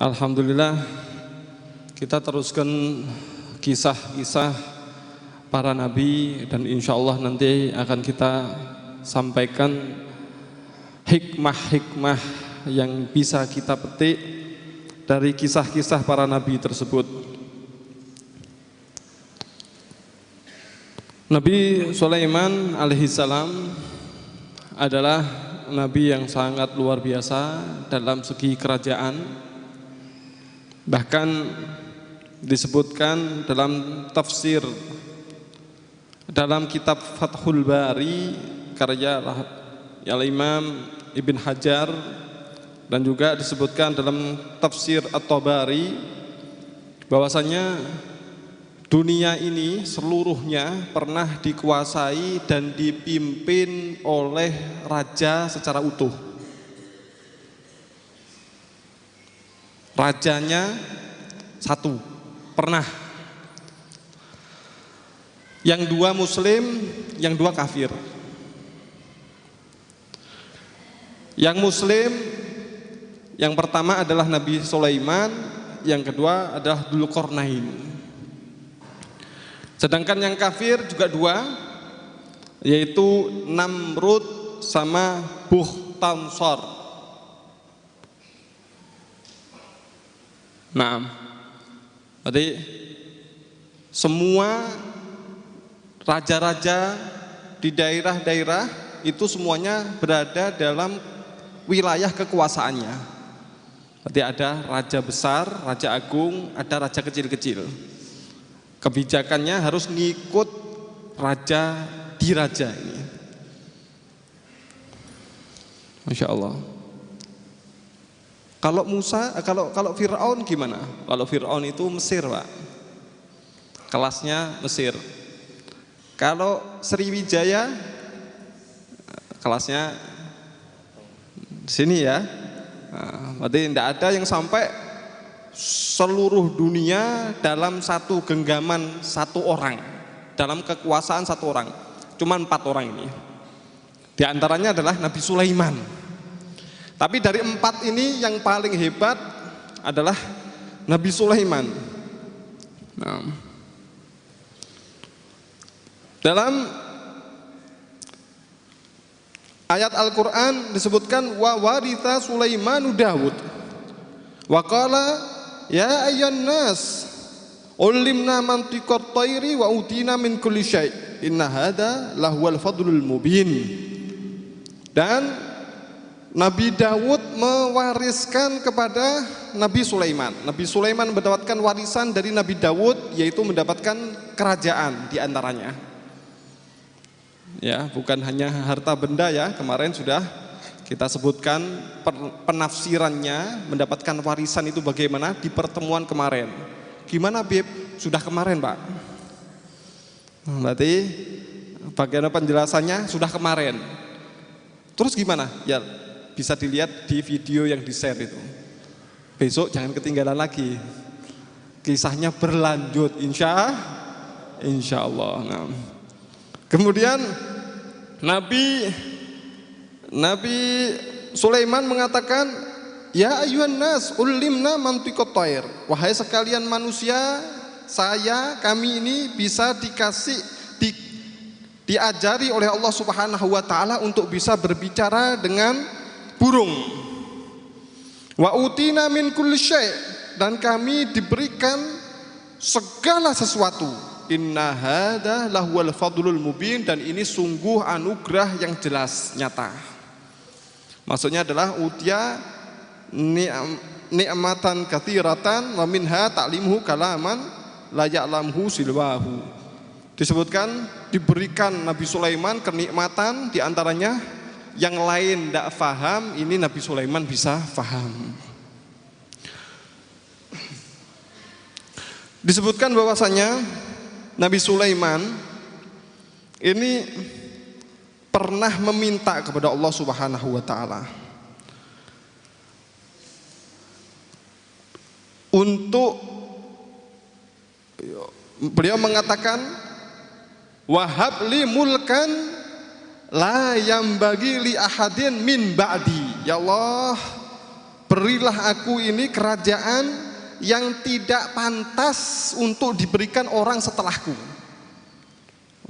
Alhamdulillah, kita teruskan kisah-kisah para nabi dan insya Allah nanti akan kita sampaikan hikmah-hikmah yang bisa kita petik dari kisah-kisah para nabi tersebut. Nabi Sulaiman alaihissalam adalah nabi yang sangat luar biasa dalam segi kerajaan. Bahkan disebutkan dalam tafsir dalam kitab Fathul Bari karya Al-Imam Ibn Hajar, dan juga disebutkan dalam tafsir At-Tabari bahwasanya dunia ini seluruhnya pernah dikuasai dan dipimpin oleh raja secara utuh. Rajanya satu, pernah. Yang dua muslim, yang dua kafir. Yang muslim, yang pertama adalah Nabi Sulaiman, yang kedua adalah Dzulqarnain. Sedangkan yang kafir juga dua, yaitu Namrud sama Bukhtansar. Nah, berarti semua raja-raja di daerah-daerah itu semuanya berada dalam wilayah kekuasaannya. Berarti ada raja besar, raja agung, ada raja kecil-kecil. Kebijakannya harus ngikut raja di raja ini. Masya Allah. Kalau Fir'aun gimana? Kalau Fir'aun itu Mesir, Pak. Kelasnya Mesir. Kalau Sriwijaya kelasnya di sini ya. Nah, berarti tidak ada yang sampai seluruh dunia dalam satu genggaman satu orang, dalam kekuasaan satu orang. Cuma 4 orang ini. Di antaranya adalah Nabi Sulaiman. Tapi dari 4 ini yang paling hebat adalah Nabi Sulaiman. Nah, dalam ayat Al-Quran disebutkan wa waritha Sulaimanu Dawud wa qala ya ayyuhan nas ulimna mantiqat thairi wa utina min kulli syai' inna hadza lahuwal fadlul mubin. Dan Nabi Dawud mewariskan kepada Nabi Sulaiman. Nabi Sulaiman mendapatkan warisan dari Nabi Dawud, yaitu mendapatkan kerajaan di antaranya. Ya, bukan hanya harta benda ya. Kemarin sudah kita sebutkan penafsirannya mendapatkan warisan itu bagaimana di pertemuan kemarin. Gimana, Bib? Sudah kemarin, Pak. Berarti bagaimana penjelasannya sudah kemarin. Terus gimana? Ya, bisa dilihat di video yang di-share itu. Besok jangan ketinggalan lagi. Kisahnya berlanjut insya Allah. Nah. Kemudian Nabi Sulaiman mengatakan, ya ayyuhan nas ulimna mantiqat thair. Wahai sekalian manusia, kami ini bisa diajari oleh Allah Subhanahu wa taala untuk bisa berbicara dengan burung. Wa utina min kulli syai', dan kami diberikan segala sesuatu. Inna hadza lahuwal fadlul mubin, dan ini sungguh anugerah yang jelas nyata. Maksudnya adalah utia ni'matan katsiratan wa minha ta'limuhu kalaman la ya'lamhu silwahu. Disebutkan diberikan Nabi Sulaiman kenikmatan, di antaranya yang lain tidak faham, ini Nabi Sulaiman bisa faham. Disebutkan bahwasanya Nabi Sulaiman ini pernah meminta kepada Allah Subhanahu wa taala untuk, beliau mengatakan, wahabli mulkan la yang bagi li ahadin min ba'di. Ya Allah, berilah aku ini kerajaan yang tidak pantas untuk diberikan orang setelahku.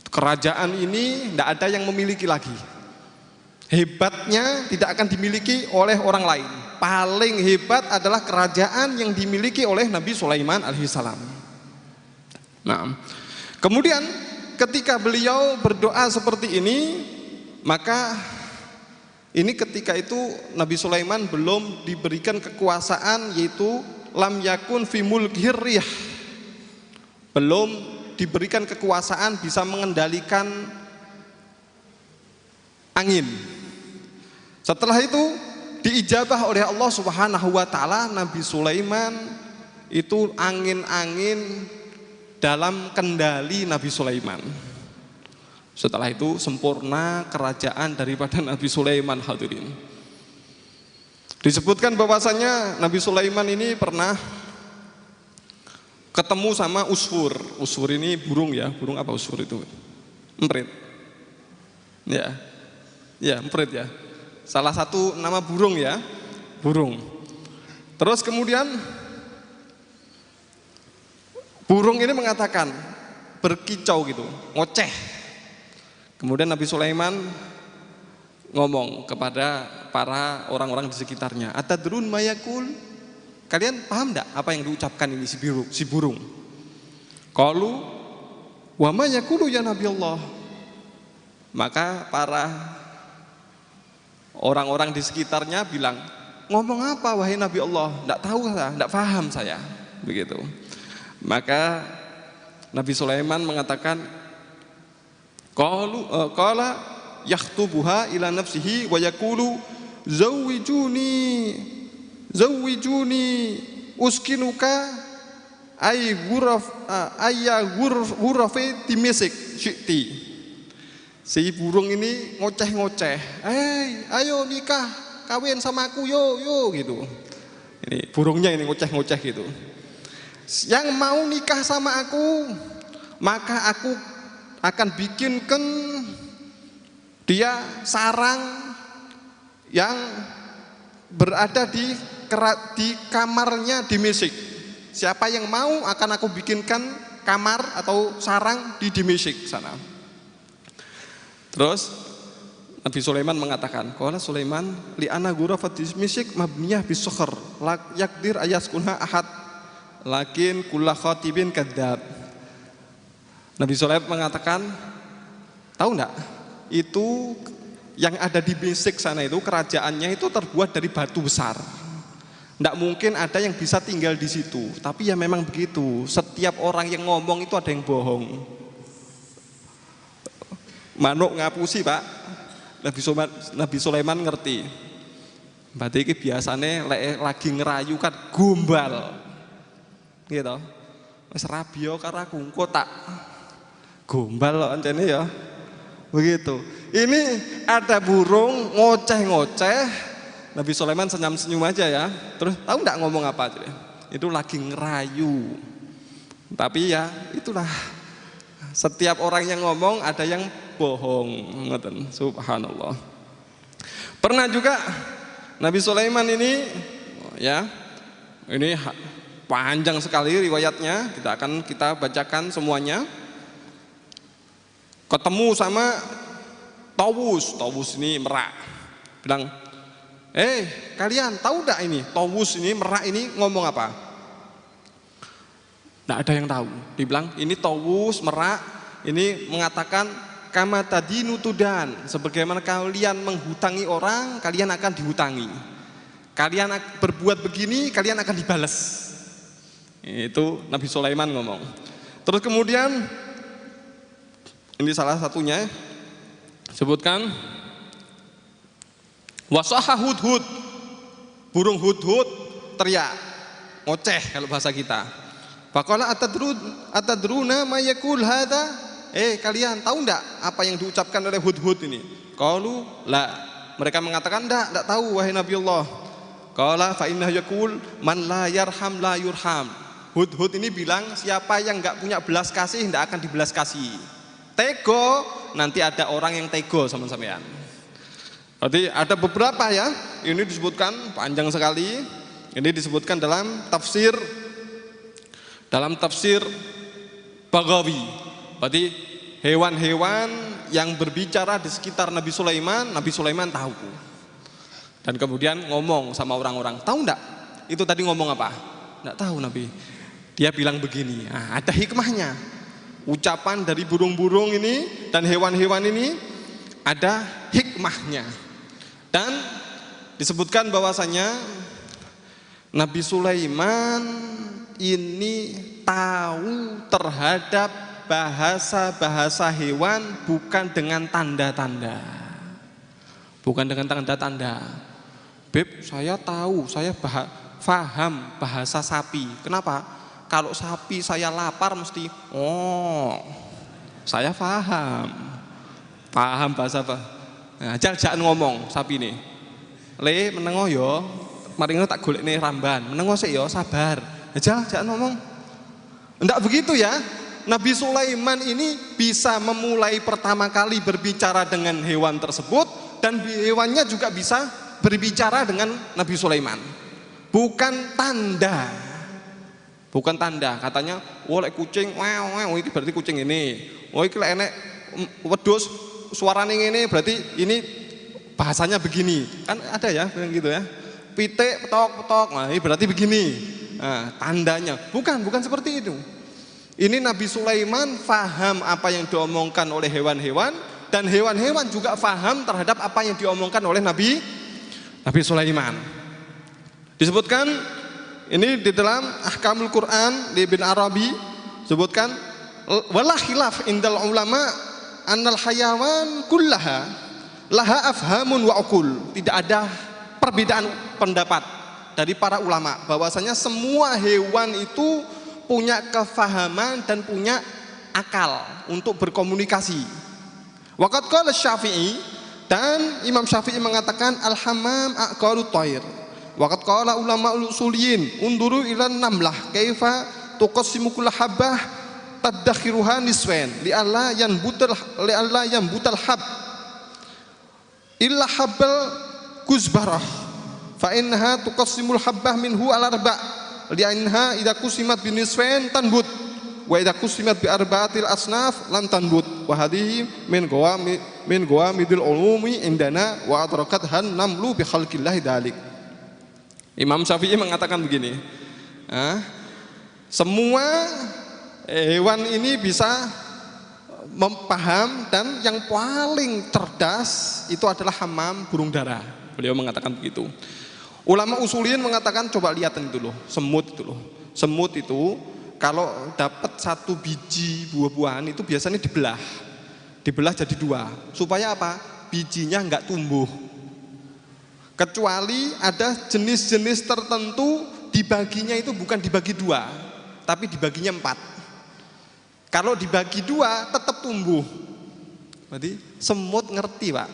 Kerajaan ini tidak ada yang memiliki lagi. Hebatnya tidak akan dimiliki oleh orang lain. Paling hebat adalah kerajaan yang dimiliki oleh Nabi Sulaiman alaihissalam. Nah, kemudian ketika beliau berdoa seperti ini, maka ini ketika itu Nabi Sulaiman belum diberikan kekuasaan, yaitu lam yakun fi mulkihir rih. Belum diberikan kekuasaan bisa mengendalikan angin. Setelah itu diijabah oleh Allah Subhanahu wa taala, Nabi Sulaiman itu angin-angin dalam kendali Nabi Sulaiman. Setelah itu sempurna kerajaan daripada Nabi Sulaiman, hadirin. Disebutkan bahwasanya Nabi Sulaiman ini pernah ketemu sama usfur. Usfur ini burung ya, burung apa usfur itu? Emprit. Ya. Ya, emprit ya. Salah satu nama burung ya, burung. Terus kemudian burung ini mengatakan, berkicau gitu, ngoceh. Kemudian Nabi Sulaiman ngomong kepada para orang-orang di sekitarnya, atadrun mayakul, kalian paham enggak apa yang diucapkan ini si burung? Qalu wa mayakulu ya Nabi Allah. Maka para orang-orang di sekitarnya bilang, ngomong apa wahai Nabi Allah? Tidak tahu saya, tidak paham saya. Begitu. Maka Nabi Sulaiman mengatakan, qala yakhtubuha ila nafsihi wa yaqulu zawwijuni uskinuka ghurafi timisik syi'ti. Si burung ini ngoceh-ngoceh, ayo nikah, kawin sama aku, yo gitu. Ini burungnya ini ngoceh-ngoceh gitu. Yang mau nikah sama aku, maka aku akan bikinkan dia sarang yang berada di kamarnya di Dimyshik. Siapa yang mau akan aku bikinkan kamar atau sarang di Dimyshik sana. Terus Nabi Sulaiman mengatakan, qala Sulaiman li ana ghurafat Dimyshik mabniyah bisukhr la yakdir ayaskunha ahad lakin kullu khatibin kadzab. Nabi Sulaiman mengatakan, tahu enggak? Itu yang ada di Dimyshik sana itu kerajaannya itu terbuat dari batu besar. Enggak mungkin ada yang bisa tinggal di situ. Tapi ya memang begitu. Setiap orang yang ngomong itu ada yang bohong. Manuk ngapusi Pak. Nabi Sulaiman ngerti. Berarti ini biasanya lagi ngerayu kan gombal. Gitu. Wis rabia karo aku engko tak gombal kok ancene ya. Begitu. Ini ada burung ngoceh-ngoceh. Nabi Sulaiman senyum-senyum aja ya. Terus tahu enggak ngomong apa? Itu lagi ngerayu. Tapi ya itulah. Setiap orang yang ngomong ada yang bohong. Subhanallah. Pernah juga Nabi Sulaiman ini ya. Ini panjang sekali riwayatnya. Kita bacakan semuanya. Ketemu sama Tawus ini merak. Bilang, kalian tahu enggak ini Tawus ini merak ini ngomong apa? Tidak ada yang tahu. Dibilang ini Tawus merak ini mengatakan kama tadinu tudan, sebagaimana kalian menghutangi orang, kalian akan dihutangi. Kalian berbuat begini, kalian akan dibalas. Itu Nabi Sulaiman ngomong. Terus kemudian ini salah satunya sebutkan wasaha hudhud, burung hudhud teriak ngoceh kalau bahasa kita. Faqala atadruna ma yaqul hadza? Kalian tahu enggak apa yang diucapkan oleh hudhud ini? Qalu la. Mereka mengatakan enggak tahu wahai Nabi Allah. Qala fa innahu yaqul man la yarham la yurham. Hudhud ini bilang siapa yang enggak punya belas kasih enggak akan dibelas kasih. Tego, nanti ada orang yang tego sama sampean. Berarti ada beberapa ya, ini disebutkan panjang sekali. Ini disebutkan dalam tafsir Baghawi. Berarti hewan-hewan yang berbicara di sekitar Nabi Sulaiman tahu. Dan kemudian ngomong sama orang-orang, tahu enggak? Itu tadi ngomong apa? Enggak tahu Nabi. Dia bilang begini, nah, ada hikmahnya. Ucapan dari burung-burung ini dan hewan-hewan ini ada hikmahnya. Dan disebutkan bahwasanya Nabi Sulaiman ini tahu terhadap bahasa-bahasa hewan bukan dengan tanda-tanda. Bukan dengan tanda-tanda. Beb, saya tahu, saya paham bahasa sapi. Kenapa? Kalau sapi saya lapar mesti, oh, saya paham bahasa apa. Nah, jangan ngomong sapi nih. Le menengo yo, mari tak golek nih ramban. Menengo sik yo, sabar. Jangan ngomong. Enggak begitu ya. Nabi Sulaiman ini bisa memulai pertama kali berbicara dengan hewan tersebut dan hewannya juga bisa berbicara dengan Nabi Sulaiman. Bukan tanda. Bukan tanda. Katanya, "Oh, lek kucing, wow, iki berarti kucing ini. Oh, iki lek enek wedhus suarane ngene berarti ini bahasanya begini." Kan ada ya gitu ya. Pitik, petok. Nah, ini berarti begini. Nah, tandanya. Bukan seperti itu. Ini Nabi Sulaiman faham apa yang diomongkan oleh hewan-hewan dan hewan-hewan juga faham terhadap apa yang diomongkan oleh Nabi Sulaiman. Disebutkan ini di dalam Ahkamul Quran di Ibn Arabi sebutkan wala khilaf indal ulama annal hayawan kullaha laha afhamun wa uqul. Tidak ada perbedaan pendapat dari para ulama bahwasanya semua hewan itu punya kefahaman dan punya akal untuk berkomunikasi. Waqad qala Syafi'i, dan Imam Syafi'i mengatakan al-hammam aqalu thair. Waqad qala ulama usuliyin unduru ila namlah kaifa tuqassimu kull habbah tadakhiruha niswain li alla yanbutal hab illa habbal kuzbarah fa innaha tuqassimul habbah minhu al arba' li anha idza qusimat bin niswain tanbut wa idza qusimat bi arba'atil asnaf lam tanbut wa hadhihi min gawamidil ulumi indana wa adrakat han namlu bi khalqillah dalik. Imam Syafi'i mengatakan begini, semua hewan ini bisa memaham dan yang paling cerdas itu adalah hammam, burung dara. Beliau mengatakan begitu. Ulama usuliyin mengatakan coba lihat itu loh, semut itu loh. Semut itu kalau dapat satu biji buah-buahan itu biasanya dibelah jadi dua. Supaya apa? Bijinya enggak tumbuh. Kecuali ada jenis-jenis tertentu dibaginya itu bukan dibagi dua, tapi dibaginya 4. Kalau dibagi 2 tetap tumbuh. Berarti semut ngerti, Pak.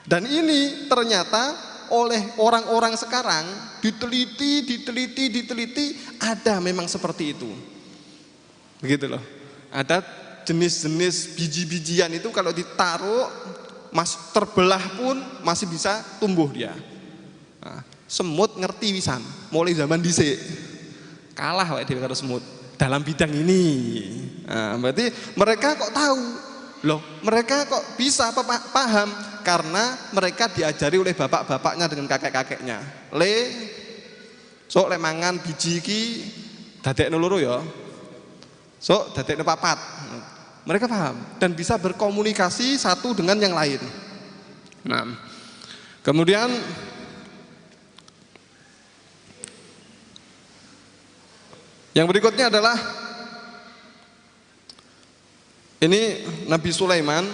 Dan ini ternyata oleh orang-orang sekarang diteliti ada memang seperti itu. Begitu loh. Ada jenis-jenis biji-bijian itu kalau ditaruh terbelah pun masih bisa tumbuh dia. Nah, semut ngerti wisan, mulai zaman dhisik. Kalah wae dhewe karo semut dalam bidang ini. Nah, berarti mereka kok tahu. Loh, mereka kok bisa paham karena mereka diajari oleh bapak-bapaknya dengan kakek-kakeknya. Sok mangan biji iki dadekno loro ya. Sok dadekno 4. Mereka paham dan bisa berkomunikasi satu dengan yang lain. Nah, kemudian yang berikutnya adalah ini Nabi Sulaiman,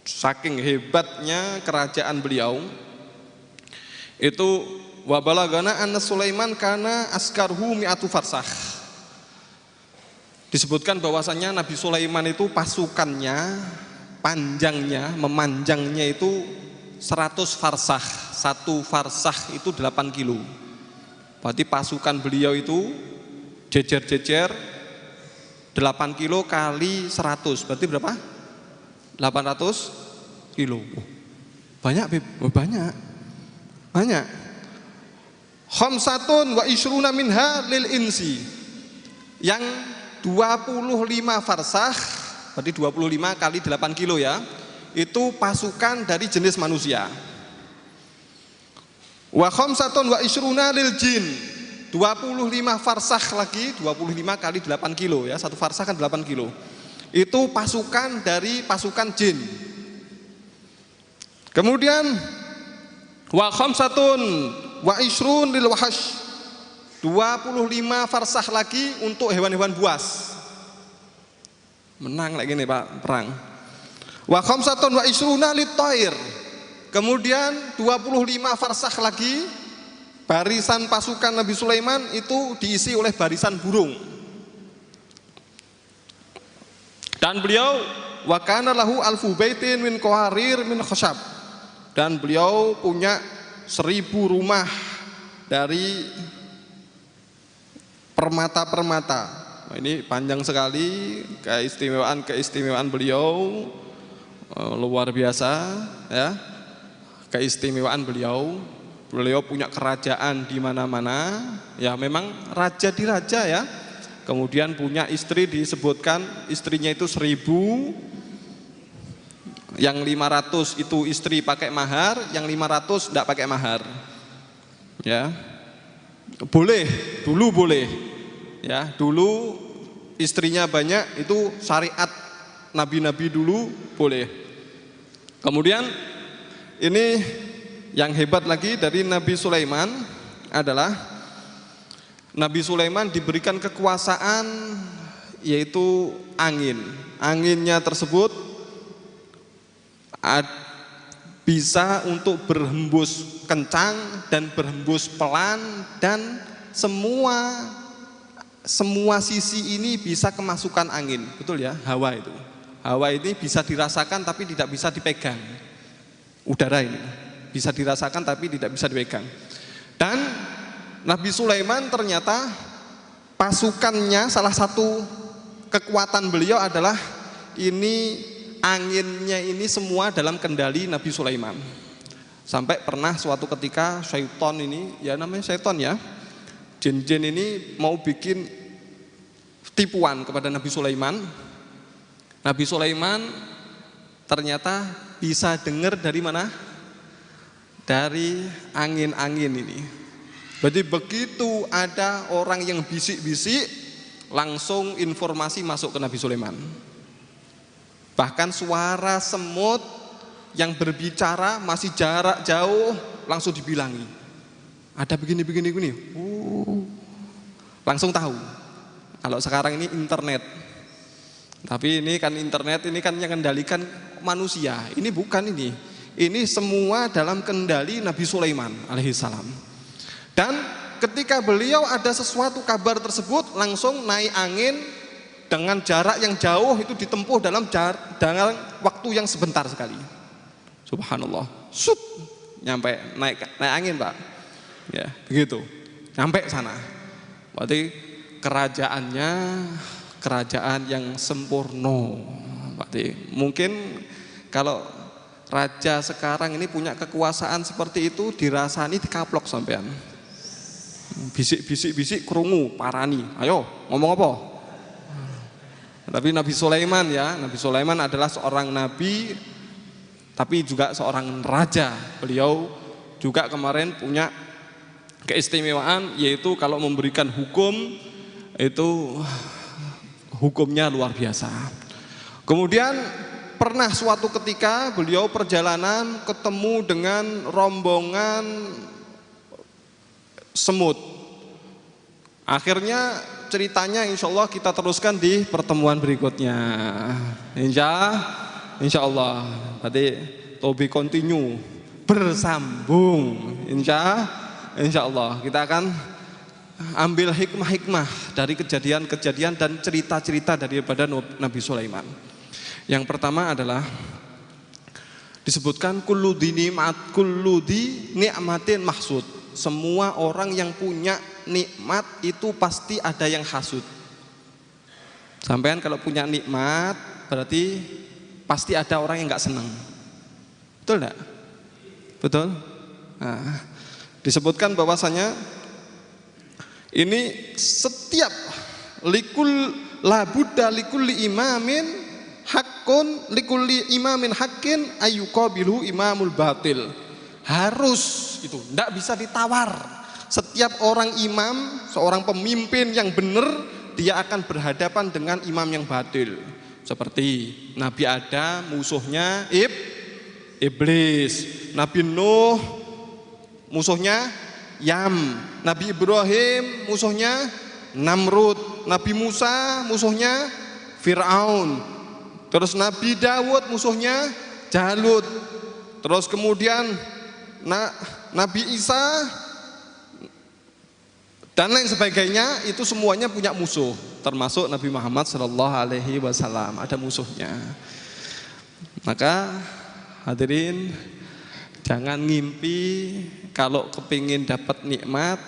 saking hebatnya kerajaan beliau itu wa balagana anna Sulaiman kana askarhu mi'atu farsakh. Disebutkan bahwasannya Nabi Sulaiman itu pasukannya memanjangnya itu 100 farsakh. 1 farsakh itu 8 kilo. Berarti pasukan beliau itu jejer-jejer 8 kilo kali 100. Berarti berapa? 800 kilo. Banyak, Bib. Banyak. Banyak. Khamsatun wa ishruna minha lil insi. Yang 25 farsakh, berarti 25 kali 8 kilo ya. Itu pasukan dari jenis manusia. Wa khamsatun wa ishruna lil jin. 25 farsakh lagi, 25 kali 8 kilo ya, satu farsakh kan 8 kilo. Itu pasukan dari pasukan jin. Kemudian wa khamsatun wa ishrun lil wahash. 25 farsakh lagi untuk hewan-hewan buas. Menang lagi nih Pak, perang. Wa khamsatun wa ishruna lit thair. Kemudian 25 farsakh lagi barisan pasukan Nabi Sulaiman itu diisi oleh barisan burung. Dan beliau wa kana lahu alfu baitin min qawarir min khashab. Dan beliau punya 1000 rumah dari permata-permata. Nah, ini panjang sekali keistimewaan beliau, luar biasa ya. Keistimewaan beliau punya kerajaan di mana-mana, ya memang raja di raja ya. Kemudian punya istri, disebutkan istrinya itu 1000, yang 500 itu istri pakai mahar, yang 500 tidak pakai mahar. Ya, boleh, dulu boleh, ya dulu istrinya banyak itu syariat nabi-nabi dulu boleh. Kemudian ini yang hebat lagi dari Nabi Sulaiman adalah Nabi Sulaiman diberikan kekuasaan yaitu angin. Anginnya tersebut bisa untuk berhembus kencang dan berhembus pelan, dan semua sisi ini bisa kemasukan angin. Betul ya, hawa itu. Hawa ini bisa dirasakan tapi tidak bisa dipegang. Udara ini bisa dirasakan tapi tidak bisa dipegang. Dan Nabi Sulaiman ternyata pasukannya, salah satu kekuatan beliau adalah ini anginnya ini semua dalam kendali Nabi Sulaiman. Sampai pernah suatu ketika syaitan ini, ya namanya syaitan ya, jin-jin ini mau bikin tipuan kepada Nabi Sulaiman. Nabi Sulaiman ternyata bisa dengar dari mana? Dari angin-angin ini. Berarti begitu ada orang yang bisik-bisik, langsung informasi masuk ke Nabi Sulaiman. Bahkan suara semut yang berbicara masih jarak jauh langsung dibilangi. Ada begini. Langsung tahu. Kalau sekarang ini internet. Tapi ini kan internet, ini kan yang kendalikan manusia. Ini bukan ini. Ini semua dalam kendali Nabi Sulaiman alaihissalam. Dan ketika beliau ada sesuatu kabar tersebut, langsung naik angin dengan jarak yang jauh, itu ditempuh dalam waktu yang sebentar sekali. Subhanallah. Sut, nyampe naik angin, Pak. Ya, begitu. Nyampe sana. Berarti kerajaan yang sempurna. Berarti mungkin kalau raja sekarang ini punya kekuasaan seperti itu, dirasani dikaplok sampean. Bisik krungu, parani. Ayo, ngomong apa? Tapi Nabi Sulaiman ya, Nabi Sulaiman adalah seorang nabi tapi juga seorang raja. Beliau juga kemarin punya keistimewaan, yaitu kalau memberikan hukum itu hukumnya luar biasa. Kemudian pernah suatu ketika beliau perjalanan ketemu dengan rombongan semut. Akhirnya ceritanya insya Allah kita teruskan di pertemuan berikutnya. Insya Allah. Berarti to be continue, bersambung. Insya Allah kita akan ambil hikmah-hikmah dari kejadian-kejadian dan cerita-cerita daripada Nabi Sulaiman. Yang pertama adalah disebutkan kullu di ni'matin mahsud. Semua orang yang punya nikmat itu pasti ada yang hasud. Sampean kalau punya nikmat berarti pasti ada orang yang nggak senang. Betul enggak? Betul? Nah, disebutkan bahwasanya ini setiap likulli imamin hakun likulli imamin hakin ayyuqabilu imamul batil. Harus itu, tidak bisa ditawar. Setiap orang imam, seorang pemimpin yang benar, dia akan berhadapan dengan imam yang batil. Seperti Nabi Adam musuhnya iblis, Nabi Nuh musuhnya Yam, Nabi Ibrahim musuhnya Namrud, Nabi Musa musuhnya Fir'aun, terus Nabi Dawud musuhnya Jalut, terus kemudian Nabi Isa dan lain sebagainya. Itu semuanya punya musuh, termasuk Nabi Muhammad SAW ada musuhnya. Maka hadirin, jangan ngimpi kalau kepingin dapat nikmat,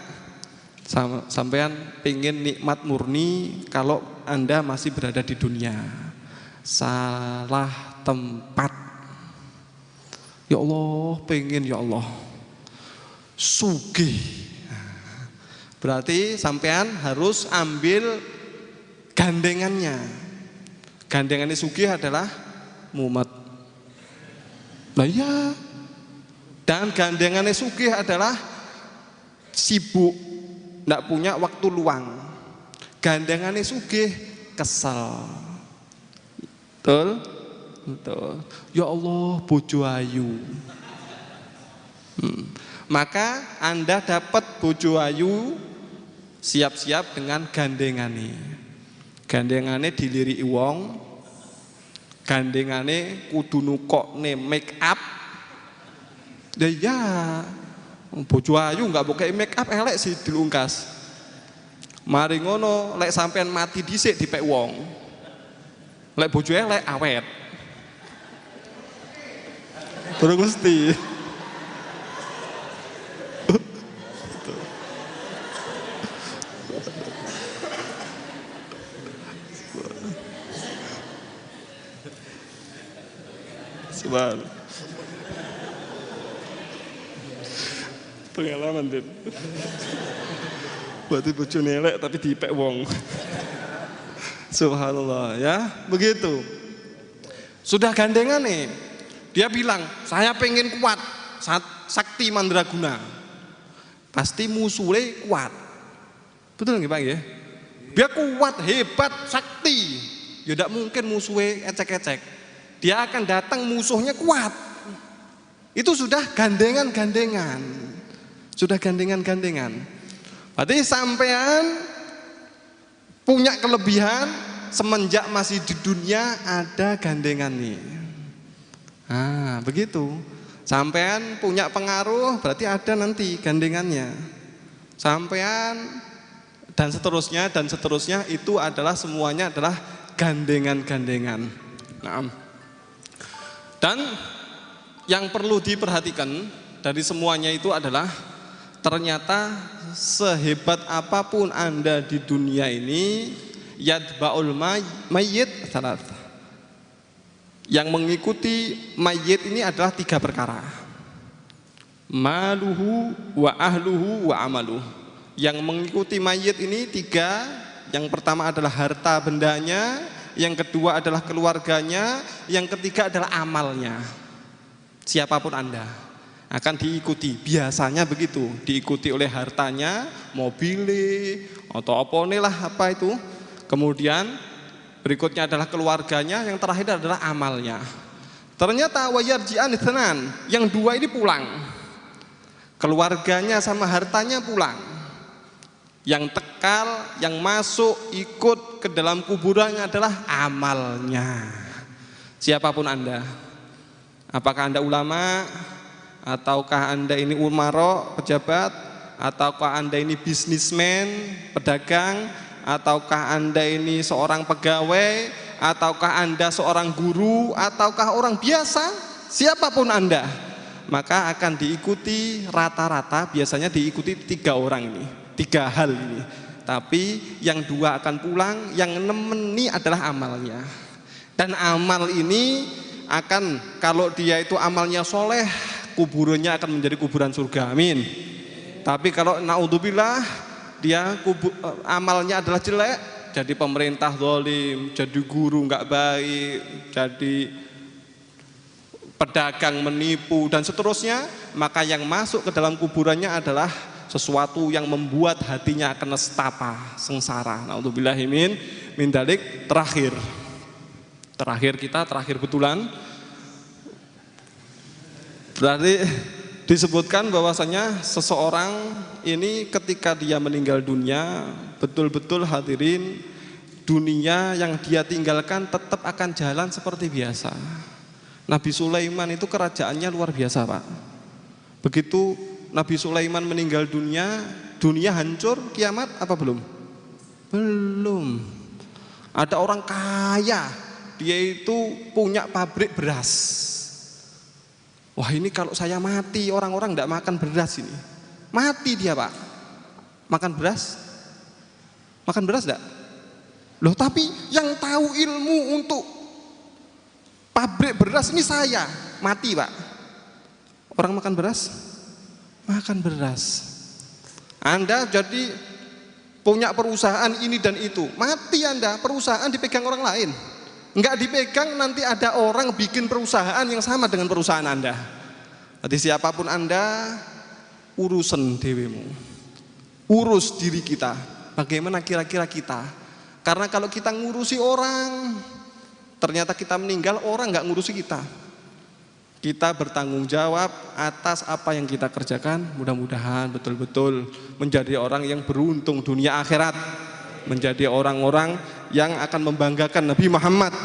sampean pingin nikmat murni kalau Anda masih berada di dunia. Salah tempat. Ya Allah, pengen ya Allah sugih. Berarti sampean harus ambil gandengannya. Gandengannya sugih adalah mumet. Nah ya. Dan gandengannya sugih adalah sibuk, tidak punya waktu luang. Gandengannya sugih kesel. Betul? Betul. Ya Allah, bojo ayu. Maka Anda dapat bojo ayu, siap-siap dengan gandengane. Gandengane diliriki wong, gandengane kudu nukokne make up. Ya, bojo ayu enggak pakai make up elek sih dilungkas. Mari ngono, lek sampean mati dhisik dipek wong. Lek bojo elek awet. Terus mesti. Subhan. Pengalaman Dit. Berarti bojo elek tapi dipek wong. Subhanallah ya, begitu. Sudah gandengan nih. Dia bilang, saya pengen kuat, sakti mandraguna. Pasti musuhnya kuat. Betul nggak Pak ya? Dia kuat, hebat, sakti. Ya tidak mungkin musuhnya ecek-ecek. Dia akan datang musuhnya kuat. Itu sudah gandengan-gandengan. Sudah gandengan-gandengan. Berarti sampean punya kelebihan semenjak masih di dunia ada gandengan nih. Nah, begitu. Sampean punya pengaruh berarti ada nanti gandengannya. Sampean dan seterusnya itu adalah semuanya adalah gandengan-gandengan. Nah, dan yang perlu diperhatikan dari semuanya itu adalah ternyata sehebat apapun Anda di dunia ini, yadba'ul mayyit salat. Yang mengikuti mayit ini adalah 3 perkara. Maluhu wa ahluhu wa amaluh. Yang mengikuti mayit ini 3. Yang pertama adalah harta bendanya, yang kedua adalah keluarganya, yang ketiga adalah amalnya. Siapapun Anda akan diikuti. Biasanya begitu, diikuti oleh hartanya, mobilnya atau apa itu. Kemudian berikutnya adalah keluarganya, yang terakhir adalah amalnya. Ternyata wayarji'an itsnan, yang 2 ini pulang. Keluarganya sama hartanya pulang. Yang tekal, yang masuk ikut ke dalam kuburannya adalah amalnya. Siapapun Anda. Apakah Anda ulama, ataukah Anda ini umaro, pejabat, ataukah Anda ini bisnismen, pedagang, ataukah Anda ini seorang pegawai, ataukah Anda seorang guru, ataukah orang biasa, siapapun Anda, maka akan diikuti rata-rata, biasanya diikuti 3 orang ini, 3 hal ini. Tapi yang 2 akan pulang, yang 6 ini adalah amalnya. Dan amal ini akan, kalau dia itu amalnya soleh, kuburannya akan menjadi kuburan surga. Amin. Tapi kalau naudzubillah dia amalnya adalah jelek, jadi pemerintah zalim, jadi guru nggak baik, jadi pedagang menipu dan seterusnya, maka yang masuk ke dalam kuburannya adalah sesuatu yang membuat hatinya akan nestapa, sengsara. Naudzubillahimin min dalik. Terakhir betulan. Berarti disebutkan bahwasanya seseorang ini ketika dia meninggal dunia, betul-betul hadirin, dunia yang dia tinggalkan tetap akan jalan seperti biasa. Nabi Sulaiman itu kerajaannya luar biasa, Pak. Begitu Nabi Sulaiman meninggal dunia, dunia hancur, kiamat apa belum? Belum. Ada orang kaya, dia itu punya pabrik beras. Wah, ini kalau saya mati orang-orang tidak makan beras ini. Mati dia, Pak. Makan beras? Makan beras enggak? Loh, tapi yang tahu ilmu untuk pabrik beras ini saya. Mati, Pak. Orang makan beras? Makan beras. Anda jadi punya perusahaan ini dan itu. Mati Anda, perusahaan dipegang orang lain. Enggak dipegang, nanti ada orang bikin perusahaan yang sama dengan perusahaan Anda. Jadi siapapun Anda, urusan dewemu, urus diri kita. Bagaimana kira-kira kita? Karena kalau kita ngurusi orang, ternyata kita meninggal, orang enggak ngurusi kita. Kita bertanggung jawab atas apa yang kita kerjakan. Mudah-mudahan betul-betul menjadi orang yang beruntung dunia akhirat, menjadi orang-orang yang akan membanggakan Nabi Muhammad,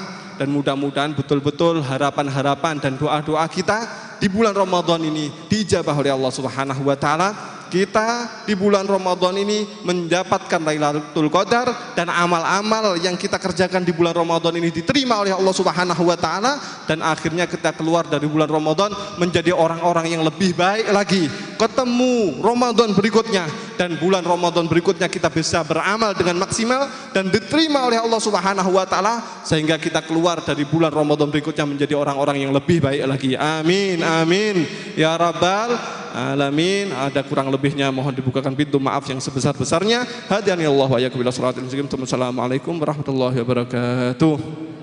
dan mudah-mudahan betul-betul harapan-harapan dan doa-doa kita di bulan Ramadan ini diijabah oleh Allah Subhanahu wa taala. Kita di bulan Ramadan ini mendapatkan Lailatul Qadar, dan amal-amal yang kita kerjakan di bulan Ramadan ini diterima oleh Allah Subhanahu wa taala, dan akhirnya kita keluar dari bulan Ramadan menjadi orang-orang yang lebih baik lagi. Ketemu Ramadan berikutnya, dan bulan Ramadan berikutnya kita bisa beramal dengan maksimal dan diterima oleh Allah Subhanahu wa taala, sehingga kita keluar dari bulan Ramadan berikutnya menjadi orang-orang yang lebih baik lagi. Amin amin ya rabbal alamin. Ada kurang lebihnya mohon dibukakan pintu maaf yang sebesar-besarnya. Hadani Allah wa iyyakum ila shiratal mustaqim. Assalamualaikum warahmatullahi wabarakatuh.